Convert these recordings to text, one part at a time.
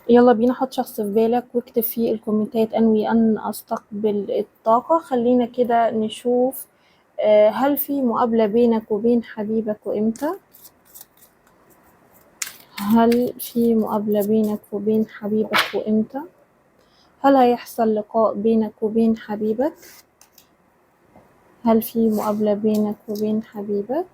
يلا بينا، حط شخص في بالك واكتب في الكومنتات انوي ان استقبل الطاقة. خلينا كده نشوف هل في مقابلة بينك وبين حبيبك وامتى؟ هل في مقابلة بينك وبين حبيبك وامتى؟ هل هيحصل لقاء بينك وبين حبيبك؟ هل في مقابلة بينك وبين حبيبك؟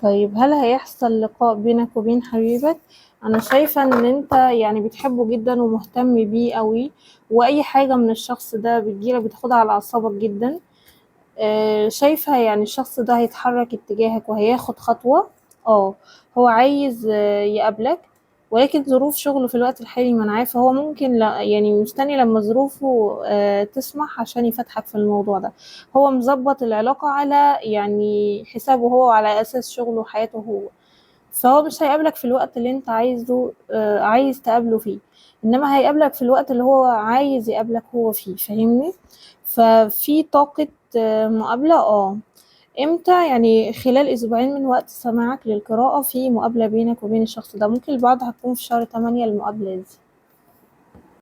طيب هل هيحصل لقاء بينك وبين حبيبك؟ انا شايفة ان انت يعني بتحبه جدا ومهتم بيه قوي، واي حاجة من الشخص ده بتجيلك بتاخدها على اعصابك جدا. شايفة يعني الشخص ده هيتحرك اتجاهك وهياخد خطوة. هو عايز يقابلك، ولكن ظروف شغله في الوقت الحالي منعاه، فهو ممكن لا يعني مستني لما ظروفه تسمح عشان يفتحك في الموضوع ده. هو مظبط العلاقة على يعني حسابه هو وعلى أساس شغله وحياته هو، فهو مش هيقابلك في الوقت اللي انت عايز تقابله فيه، انما هيقابلك في الوقت اللي هو عايز يقابلك هو فيه. فاهمني؟ ففي طاقة مقابلة. امتى؟ يعني خلال اسبوعين من وقت سماعك للقراءة في مقابلة بينك وبين الشخص ده. ممكن البعض هتكون في شهر 8 المقابلة دي.